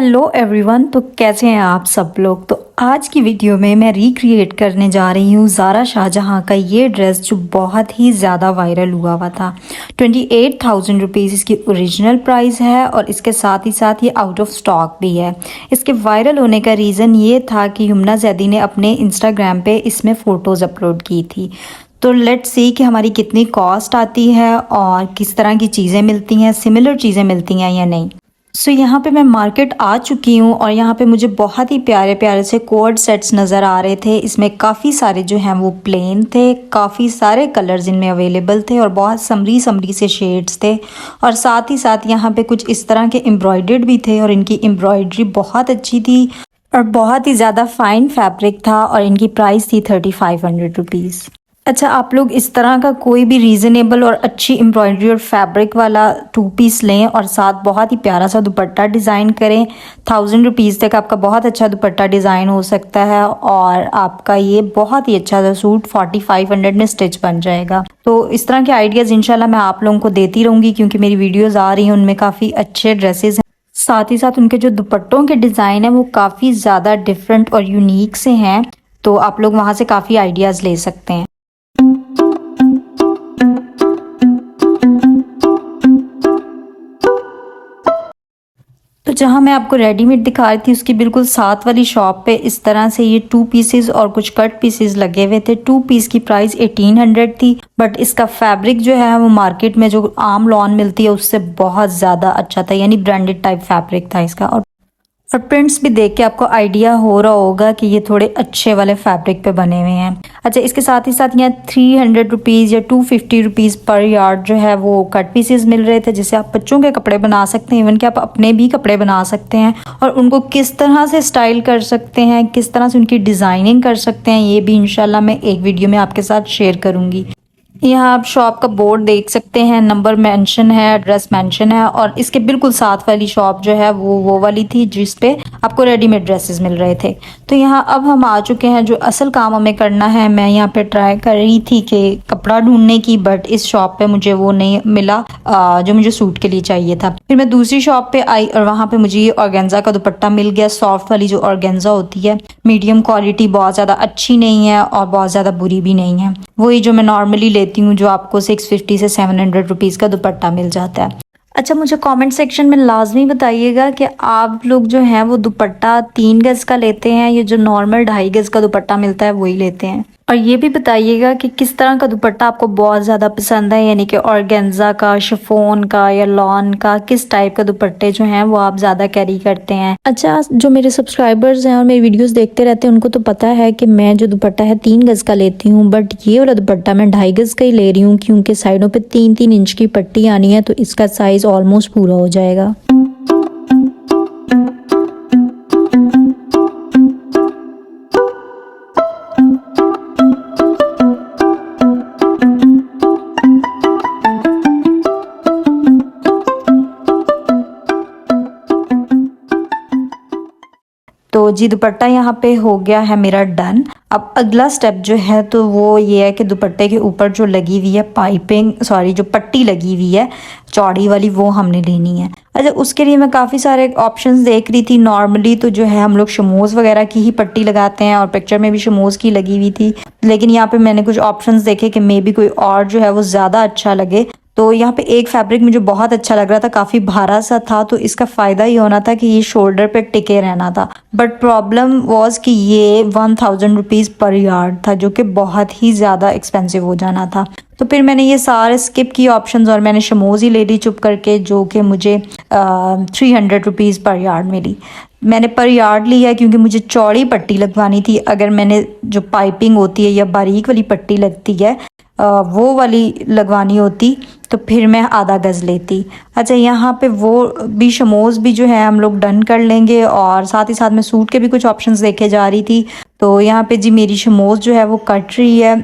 Hello everyone. तो कैसे हैं आप सब लोग। तो आज की वीडियो में मैं रिक्रिएट करने जा रही हूँ ज़ारा शाहजहाँ का ये ड्रेस जो बहुत ही ज़्यादा वायरल हुआ था। 28,000 रुपीज़ इसकी ओरिजिनल प्राइस है और इसके साथ ही साथ ये आउट ऑफ स्टॉक भी है। इसके वायरल होने का रीज़न ये था कि यमुना जैदी ने अपने इंस्टाग्राम पे इसमें फ़ोटोज़ अपलोड की थी। तो लेट्स सी कि हमारी कितनी कॉस्ट आती है और किस तरह की चीज़ें मिलती हैं, सिमिलर चीज़ें मिलती हैं या नहीं। सो यहाँ पे मैं मार्केट आ चुकी हूँ और यहाँ पे मुझे बहुत ही प्यारे प्यारे से कोड सेट्स नज़र आ रहे थे। इसमें काफ़ी सारे जो हैं वो प्लेन थे, काफ़ी सारे कलर्स इनमें अवेलेबल थे और बहुत समरी समरी से शेड्स थे। और साथ ही साथ यहाँ पे कुछ इस तरह के एम्ब्रॉयडर्ड भी थे और इनकी एम्ब्रॉयडरी बहुत अच्छी थी और बहुत ही ज़्यादा फाइन फैब्रिक था और इनकी प्राइस थी 3500 रुपीज़। अच्छा, आप लोग इस तरह का कोई भी रीज़नेबल और अच्छी एम्ब्रॉयडरी और फैब्रिक वाला 2 पीस लें और साथ बहुत ही प्यारा सा दुपट्टा डिज़ाइन करें। 1000 रुपीज़ तक आपका बहुत अच्छा दुपट्टा डिज़ाइन हो सकता है और आपका ये बहुत ही अच्छा सा सूट 4500 में स्टिच बन जाएगा। तो इस तरह के आइडियाज़ इंशाल्लाह मैं आप लोगों को देती रहूँगी क्योंकि मेरी वीडियोज़ आ रही हैं, उनमें काफ़ी अच्छे ड्रेसेस हैं। साथ ही साथ उनके जो दुपट्टों के डिज़ाइन है वो काफ़ी ज़्यादा डिफरेंट और यूनिक से हैं, तो आप लोग वहाँ से काफ़ी आइडियाज़ ले सकते हैं। तो जहाँ मैं आपको रेडीमेड दिखा रही थी उसकी बिल्कुल साथ वाली शॉप पे इस तरह से ये 2 पीसेस और कुछ कट पीसेस लगे हुए थे। 2 पीस की प्राइस 1800 थी, बट इसका फैब्रिक जो है वो मार्केट में जो आम लॉन मिलती है उससे बहुत ज़्यादा अच्छा था, यानी ब्रांडेड टाइप फैब्रिक था इसका। और प्रिंट्स भी देख के आपको आइडिया हो रहा होगा कि ये थोड़े अच्छे वाले फैब्रिक पे बने हुए हैं। अच्छा, इसके साथ ही साथ यहाँ 300 रुपीज़ या 250 रुपीज़ पर यार्ड जो है वो कट पीसेस मिल रहे थे, जिससे आप बच्चों के कपड़े बना सकते हैं, इवन कि आप अपने भी कपड़े बना सकते हैं और उनको किस तरह से स्टाइल कर सकते हैं, किस तरह से उनकी डिज़ाइनिंग कर सकते हैं, ये भी इंशाल्लाह मैं एक वीडियो में आपके साथ शेयर करूँगी। यहाँ आप शॉप का बोर्ड देख सकते हैं, नंबर मेंशन है, एड्रेस मेंशन है और इसके बिल्कुल साथ वाली शॉप जो है वो वाली थी जिस पे आपको रेडीमेड ड्रेसेस मिल रहे थे। तो यहाँ अब हम आ चुके हैं जो असल काम हमें करना है। मैं यहाँ पे ट्राई कर रही थी कि कपड़ा ढूंढने की, बट इस शॉप पे मुझे वो नहीं मिला जो मुझे सूट के लिए चाहिए था। फिर मैं दूसरी शॉप पे आई और वहाँ पे मुझे ये ऑर्गेन्जा का दुपट्टा मिल गया। सॉफ्ट वाली जो ऑर्गेन्जा होती है, मीडियम क्वालिटी, बहुत ज़्यादा अच्छी नहीं है और बहुत ज़्यादा बुरी भी नहीं है, वही जो मैं नॉर्मली लेती हूँ, जो आपको 650 से 700 रुपीज़ का दुपट्टा मिल जाता है। अच्छा, मुझे कमेंट सेक्शन में लाजमी बताइएगा कि आप लोग जो हैं वो दुपट्टा 3 गज का लेते हैं या जो नॉर्मल 2.5 गज का दुपट्टा मिलता है वही लेते हैं। और ये भी बताइएगा कि किस तरह का दुपट्टा आपको बहुत ज़्यादा पसंद है, यानी कि ऑर्गेन्जा का, शिफॉन का या लॉन का, किस टाइप का दुपट्टे जो हैं वो आप ज़्यादा कैरी करते हैं। अच्छा, जो मेरे सब्सक्राइबर्स हैं और मेरी वीडियोस देखते रहते हैं उनको तो पता है कि मैं जो दुपट्टा है 3 गज का लेती हूँ, बट ये वाला दुपट्टा मैं 2.5 गज का ही ले रही हूँ क्योंकि साइडों पर 3-3 इंच की पट्टी आनी है, तो इसका साइज़ ऑलमोस्ट पूरा हो जाएगा। तो जी दुपट्टा यहाँ पे हो गया है मेरा डन। अब अगला स्टेप जो है तो वो ये है कि दुपट्टे के ऊपर जो लगी हुई है पाइपिंग, सॉरी जो पट्टी लगी हुई है चौड़ी वाली, वो हमने लेनी है। अच्छा, उसके लिए मैं काफ़ी सारे ऑप्शंस देख रही थी। नॉर्मली तो जो है हम लोग शमोज़ वगैरह की ही पट्टी लगाते हैं और पिक्चर में भी शमोज़ की लगी हुई थी, लेकिन यहाँ पे मैंने कुछ ऑप्शंस देखे कि मे बी कोई और जो है वो ज़्यादा अच्छा लगे। तो यहाँ पे एक फैब्रिक मुझे बहुत अच्छा लग रहा था, काफ़ी भारा सा था, तो इसका फ़ायदा ये होना था कि ये शोल्डर पे टिके रहना था। बट प्रॉब्लम वॉज कि ये 1000 रुपीज़ पर यार्ड था, जो कि बहुत ही ज़्यादा एक्सपेंसिव हो जाना था। तो फिर मैंने ये सारे स्किप किए ऑप्शंस और मैंने शमोज़ ही ले ली चुप करके, जो कि मुझे 300 रुपीज़ पर यार्ड मिली। मैंने पर यार्ड लिया क्योंकि मुझे चौड़ी पट्टी लगवानी थी। अगर मैंने जो पाइपिंग होती है या बारीक वाली पट्टी लगती है वो वाली लगवानी होती तो फिर मैं आधा गज़ लेती। अच्छा, यहाँ पे वो भी शमोज़ भी जो है हम लोग डन कर लेंगे और साथ ही साथ मैं सूट के भी कुछ ऑप्शंस देखे जा रही थी। तो यहाँ पे जी मेरी शमोज़ जो है वो कट रही है।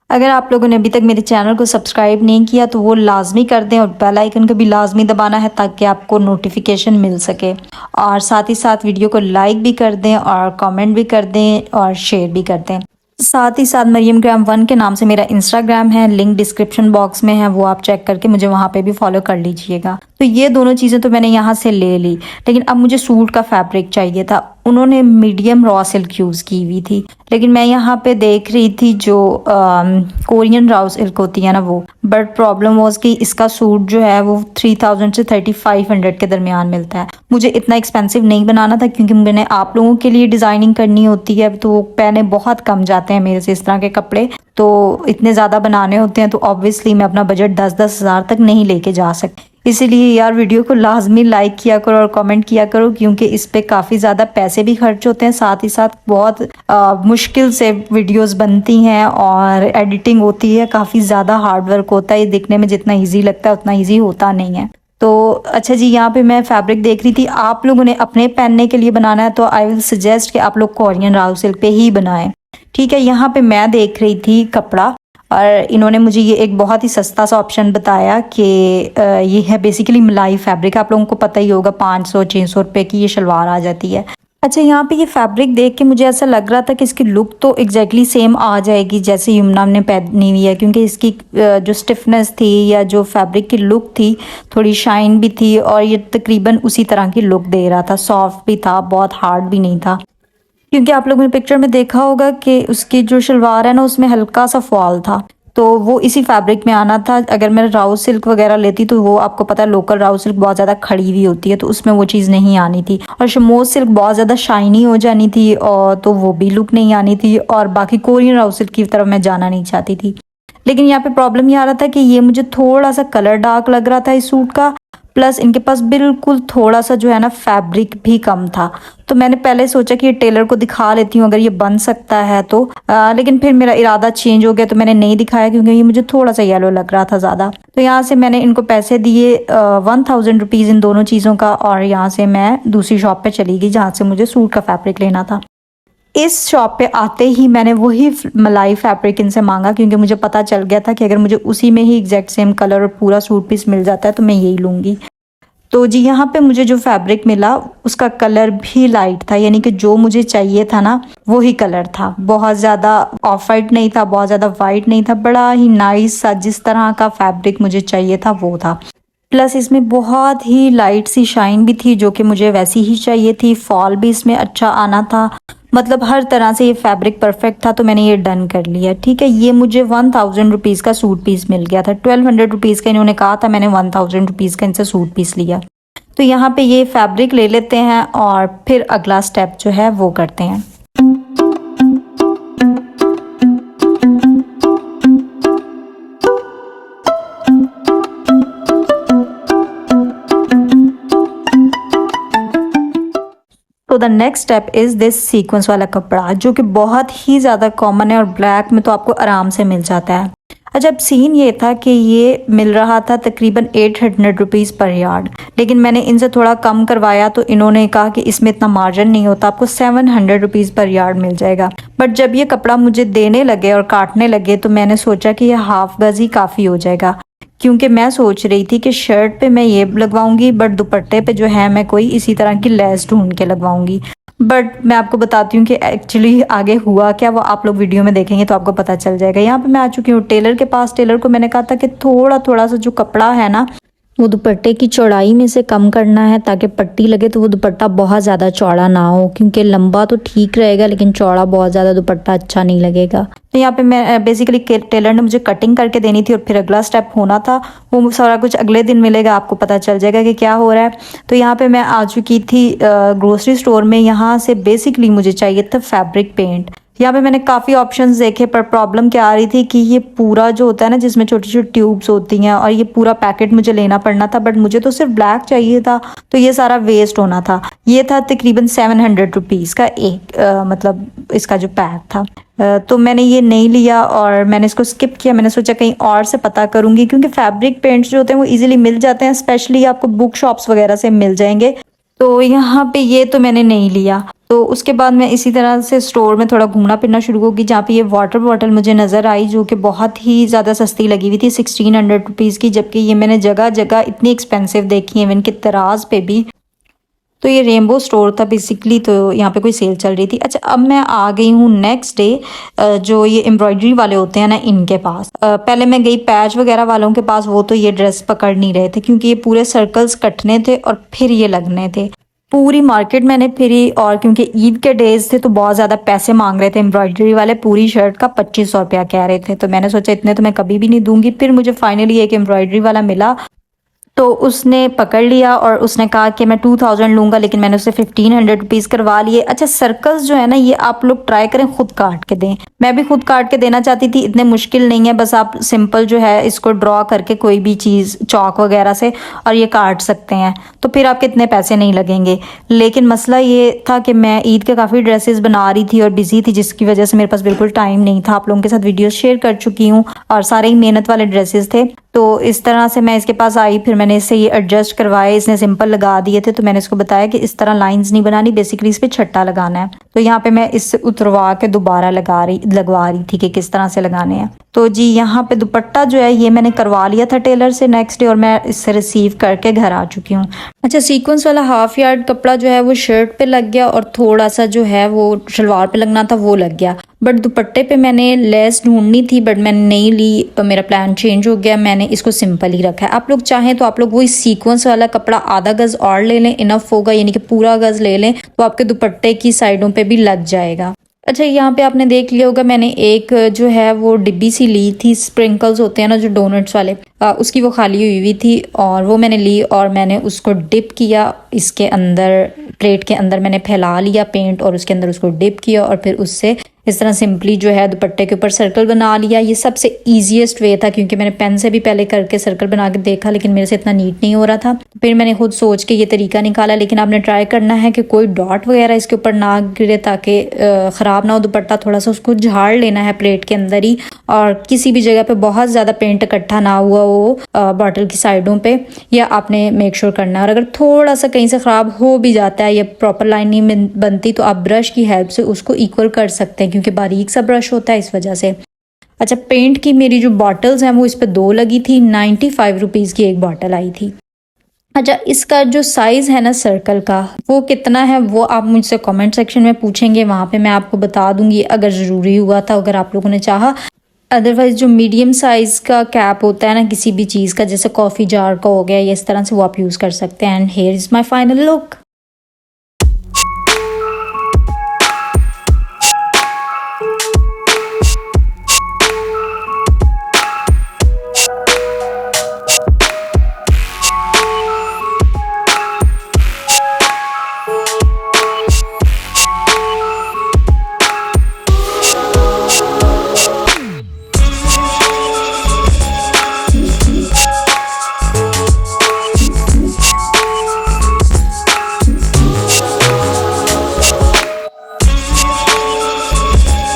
अगर आप लोगों ने अभी तक मेरे चैनल को सब्सक्राइब नहीं किया तो वो लाजमी कर दें और बेल आइकन को भी लाजमी दबाना है ताकि आपको नोटिफिकेशन मिल सके, और साथ ही साथ वीडियो को लाइक भी कर दें और कमेंट भी कर दें और शेयर भी कर दें। साथ ही साथ मरियम ग्राम 1 के नाम से मेरा इंस्टाग्राम है, लिंक डिस्क्रिप्शन बॉक्स में है, वो आप चेक करके मुझे वहाँ पे भी फॉलो कर लीजिएगा। तो ये दोनों चीज़ें तो मैंने यहाँ से ले ली, लेकिन अब मुझे सूट का फैब्रिक चाहिए था। उन्होंने मीडियम रॉ सिल्क यूज़ की हुई थी, लेकिन मैं यहाँ पे देख रही थी जो कोरियन रॉ सिल्क होती है ना वो, बट प्रॉब्लम वॉज कि इसका सूट जो है वो 3000 से 3500 के दरमियान मिलता है। मुझे इतना एक्सपेंसिव नहीं बनाना था क्योंकि मैंने आप लोगों के लिए डिज़ाइनिंग करनी होती है, तो पहने बहुत कम जाते हैं मेरे से इस तरह के कपड़े, तो इतने ज़्यादा बनाने होते हैं तो ऑब्वियसली मैं अपना बजट 10-10 हज़ार तक नहीं लेके जा सकती। इसीलिए यार वीडियो को लाजमी लाइक किया करो और कमेंट किया करो, क्योंकि इस पे काफ़ी ज़्यादा पैसे भी खर्च होते हैं, साथ ही साथ बहुत मुश्किल से वीडियोस बनती हैं और एडिटिंग होती है, काफ़ी ज़्यादा हार्ड वर्क होता है। ये दिखने में जितना ईजी लगता है उतना ईजी होता नहीं है। तो अच्छा जी, यहाँ पे मैं फैब्रिक देख रही थी, आप लोगों ने अपने पहनने के लिए बनाना है तो आई विल सजेस्ट कि आप लोग कोरियन राउ सिल्क पे ही बनाएं, ठीक है। यहाँ पे मैं देख रही थी कपड़ा, और इन्होंने मुझे ये एक बहुत ही सस्ता सा ऑप्शन बताया कि ये है बेसिकली मलाई फैब्रिक। आप लोगों को पता ही होगा 500-600 रुपये की ये शलवार आ जाती है। अच्छा, यहाँ पे ये फैब्रिक देख के मुझे ऐसा लग रहा था कि इसकी लुक तो एग्जैक्टली सेम आ जाएगी जैसे यमुना ने पहनी हुई है, क्योंकि इसकी जो स्टिफनेस थी या जो फैब्रिक की लुक थी, थोड़ी शाइन भी थी और ये तकरीबन उसी तरह की लुक दे रहा था। सॉफ्ट भी था, बहुत हार्ड भी नहीं था, क्योंकि आप लोगों ने पिक्चर में देखा होगा कि उसकी जो शलवार है ना उसमें हल्का सा फॉल था, तो वो इसी फैब्रिक में आना था। अगर मैं राउ सिल्क वगैरह लेती तो वो आपको पता है लोकल राउ सिल्क बहुत ज़्यादा खड़ी हुई होती है, तो उसमें वो चीज़ नहीं आनी थी। और शमोज सिल्क बहुत ज़्यादा शाइनी हो जानी थी, और तो वो भी लुक नहीं आनी थी, और बाकी कोरियन राउ सिल्क की तरफ मैं जाना नहीं चाहती थी। लेकिन यहाँ पे प्रॉब्लम ये आ रहा था कि ये मुझे थोड़ा सा कलर डार्क लग रहा था इस सूट का, प्लस इनके पास बिल्कुल थोड़ा सा जो है ना फैब्रिक भी कम था। तो मैंने पहले सोचा कि ये टेलर को दिखा लेती हूँ अगर ये बन सकता है तो, लेकिन फिर मेरा इरादा चेंज हो गया तो मैंने नहीं दिखाया, क्योंकि ये मुझे थोड़ा सा येलो लग रहा था ज़्यादा। तो यहाँ से मैंने इनको पैसे दिए 1000 रुपीज़ इन दोनों चीज़ों का, और यहाँ से मैं दूसरी शॉप पे चली गई जहाँ से मुझे सूट का फैब्रिक लेना था। इस शॉप पे आते ही मैंने वही मलाई फैब्रिक इनसे मांगा, क्योंकि मुझे पता चल गया था कि अगर मुझे उसी में ही एग्जैक्ट सेम कलर और पूरा सूट पीस मिल जाता है तो मैं यही लूँगी। तो जी यहाँ पे मुझे जो फैब्रिक मिला उसका कलर भी लाइट था, यानी कि जो मुझे चाहिए था ना वही कलर था। बहुत ज़्यादा ऑफ वाइट नहीं था, बहुत ज़्यादा वाइट नहीं था, बड़ा ही नाइस सा जिस तरह का फैब्रिक मुझे चाहिए था वो था। प्लस इसमें बहुत ही लाइट सी शाइन भी थी जो कि मुझे वैसी ही चाहिए थी। फॉल भी इसमें अच्छा आना था, मतलब हर तरह से ये फैब्रिक परफेक्ट था, तो मैंने ये डन कर लिया। ठीक है, ये मुझे 1000 रुपीज़ का सूट पीस मिल गया था। 1200 रुपीज़ का इन्होंने कहा था, मैंने 1000 रुपीज़ का इनसे सूट पीस लिया। तो यहाँ पे ये फैब्रिक ले लेते हैं और फिर अगला स्टेप जो है वो करते हैं। तो the next step is this sequence वाला कपड़ा, जो कि बहुत ही ज़्यादा कॉमन है और ब्लैक में तो आपको आराम से मिल जाता है। अच्छा, अब सीन ये था कि ये मिल रहा था तकरीबन 800 रुपीज़ पर यार्ड, लेकिन मैंने इनसे थोड़ा कम करवाया तो इन्होंने कहा कि इसमें इतना मार्जिन नहीं होता, आपको 700 रुपीज़ पर यार्ड मिल जाएगा। बट जब ये कपड़ा मुझे देने लगे और काटने लगे तो मैंने सोचा कि ये हाफ गज ही काफ़ी हो जाएगा, क्योंकि मैं सोच रही थी कि शर्ट पे मैं ये लगवाऊंगी, बट दुपट्टे पे जो है मैं कोई इसी तरह की लेस ढूंढ के लगवाऊंगी। बट मैं आपको बताती हूँ कि एक्चुअली आगे हुआ क्या, वो आप लोग वीडियो में देखेंगे तो आपको पता चल जाएगा। यहाँ पे मैं आ चुकी हूँ टेलर के पास। टेलर को मैंने कहा था कि थोड़ा थोड़ा सा जो कपड़ा है ना वो दुपट्टे की चौड़ाई में से कम करना है, ताकि पट्टी लगे तो वो दुपट्टा बहुत ज़्यादा चौड़ा ना हो, क्योंकि लंबा तो ठीक रहेगा लेकिन चौड़ा बहुत ज़्यादा दुपट्टा अच्छा नहीं लगेगा। तो यहाँ पे मैं बेसिकली टेलर ने मुझे कटिंग करके देनी थी और फिर अगला स्टेप होना था, वो सारा कुछ अगले दिन मिलेगा, आपको पता चल जाएगा कि क्या हो रहा है। तो यहाँ पे मैं आ चुकी थी ग्रोसरी स्टोर में। यहाँ से बेसिकली मुझे चाहिए था फैब्रिक पेंट। यहाँ पे मैंने काफ़ी ऑप्शंस देखे, पर प्रॉब्लम क्या आ रही थी कि ये पूरा जो होता है ना जिसमें छोटी छोटी ट्यूब्स होती हैं, और ये पूरा पैकेट मुझे लेना पड़ना था, बट मुझे तो सिर्फ ब्लैक चाहिए था, तो ये सारा वेस्ट होना था। ये था तकरीबन 700 रुपीज़ का एक मतलब इसका जो पैक था। तो मैंने ये नहीं लिया और मैंने इसको स्किप किया। मैंने सोचा कहीं और से पता करूँगी, क्योंकि फैब्रिक पेंट्स जो होते हैं वो ईजिली मिल जाते हैं, स्पेशली आपको बुक शॉप्स वगैरह से मिल जाएंगे। तो यहाँ पे ये तो मैंने नहीं लिया। तो उसके बाद मैं इसी तरह से स्टोर में थोड़ा घूमना फिरना शुरू होगी, जहाँ पे ये वाटर बॉटल मुझे नज़र आई, जो कि बहुत ही ज़्यादा सस्ती लगी हुई थी, 1600 रुपीज़ की, जबकि ये मैंने जगह जगह इतनी एक्सपेंसिव देखी है, इवन के तराज पे भी। तो ये रेनबो स्टोर था बेसिकली, तो यहाँ पे कोई सेल चल रही थी। अच्छा, अब मैं आ गई हूँ नेक्स्ट डे जो ये एम्ब्रॉयडरी वाले होते हैं ना इनके पास। पहले मैं गई पैच वगैरह वालों के पास, वो तो ये ड्रेस पकड़ नहीं रहे थे क्योंकि ये पूरे सर्कल्स कटने थे और फिर ये लगने थे। पूरी मार्केट मैंने फिरी, और क्योंकि ईद के डेज थे तो बहुत ज़्यादा पैसे मांग रहे थे एम्ब्रॉयडरी वाले। पूरी शर्ट का 2500 रुपया कह रहे थे, तो मैंने सोचा इतने तो मैं कभी भी नहीं दूंगी। फिर मुझे फाइनली एक एम्ब्रॉयडरी वाला मिला, तो उसने पकड़ लिया और उसने कहा कि मैं 2000 लूँगा, लेकिन मैंने उसे 1500 रुपीज़ करवा लिए। अच्छा, सर्कल्स जो है ना ये आप लोग ट्राई करें खुद काट के दें। मैं भी खुद काट के देना चाहती थी, इतने मुश्किल नहीं है, बस आप सिंपल जो है इसको ड्रॉ करके कोई भी चीज़ चौक वगैरह से और ये काट सकते हैं, तो फिर आपके इतने पैसे नहीं लगेंगे। लेकिन मसला ये था कि मैं ईद के काफ़ी ड्रेसेस बना रही थी और बिजी थी, जिसकी वजह से मेरे पास बिल्कुल टाइम नहीं था। आप लोगों के साथ वीडियोस शेयर कर चुकी हूँ और सारे ही मेहनत वाले ड्रेसेस थे। तो इस तरह से मैं इसके पास आई, फिर मैंने इससे ये एडजस्ट करवाए। इसने सिंपल लगा दिए थे, तो मैंने इसको बताया कि इस तरह लाइंस नहीं बनानी, बेसिकली इस पर छट्टा लगाना है। तो यहाँ पे मैं इससे उतरवा के दोबारा लगवा रही थी कि किस तरह से लगाने हैं। तो जी यहाँ पे दुपट्टा जो है ये मैंने करवा लिया था टेलर से नेक्स्ट डे, और मैं इससे रिसीव करके घर आ चुकी हूँ। अच्छा, सीक्वेंस वाला हाफ यार्ड कपड़ा जो है वो शर्ट पे लग गया, और थोड़ा सा जो है वो शलवार पे लगना था वो लग गया, बट दुपट्टे पे मैंने लेस ढूंढनी थी बट मैंने नहीं ली, तो मेरा प्लान चेंज हो गया। मैंने इसको सिंपल ही रखा है। आप लोग चाहें तो आप लोग वही सीक्वेंस वाला कपड़ा आधा गज और ले लें, इनफ होगा, यानी कि पूरा गज ले लें, तो आपके दुपट्टे की साइडों पे भी लग जाएगा। अच्छा, यहाँ पे आपने देख लिया होगा मैंने एक जो है वो डिब्बी सी ली थी, स्प्रिंकल्स होते हैं ना जो डोनट्स वाले, उसकी वो खाली हुई थी, और वो मैंने ली और मैंने उसको डिप किया इसके अंदर, प्लेट के अंदर मैंने फैला लिया पेंट और उसके अंदर उसको डिप किया, और फिर उससे इस तरह सिंपली जो है दुपट्टे के ऊपर सर्कल बना लिया। ये सबसे ईजीएस्ट वे था, क्योंकि मैंने पेन से भी पहले करके सर्कल बना के देखा, लेकिन मेरे से इतना नीट नहीं हो रहा था। फिर मैंने खुद सोच के ये तरीका निकाला। लेकिन आपने ट्राई करना है कि कोई डॉट वगैरह इसके ऊपर ना गिरे, ताकि ख़राब ना हो दुपट्टा। थोड़ा सा उसको झाड़ लेना है प्लेट के अंदर ही, और किसी भी जगह पे बहुत ज़्यादा पेंट इकट्ठा ना हुआ हो बॉटल की साइडों पे, या आपने मेक श्योर करना है। और अगर थोड़ा सा कहीं से ख़राब हो भी जाता है या प्रॉपर लाइन नहीं बनती, तो आप ब्रश की हेल्प से उसको इक्वल कर सकते हैं, क्योंकि बारीक सा ब्रश होता है इस वजह से। अच्छा, पेंट की मेरी जो बॉटल्स हैं वो इस पे 2 लगी थी, 95 रुपीज़ की एक बॉटल आई थी। अच्छा, इसका जो साइज़ है ना सर्कल का वो कितना है वो आप मुझसे कमेंट सेक्शन में पूछेंगे, वहाँ पे मैं आपको बता दूंगी अगर ज़रूरी हुआ था, अगर आप लोगों ने चाहा। अदरवाइज़ जो मीडियम साइज़ का कैप होता है ना किसी भी चीज़ का, जैसे कॉफ़ी जार का हो गया, या इस तरह से वो आप यूज़ कर सकते हैं। And here is my final look.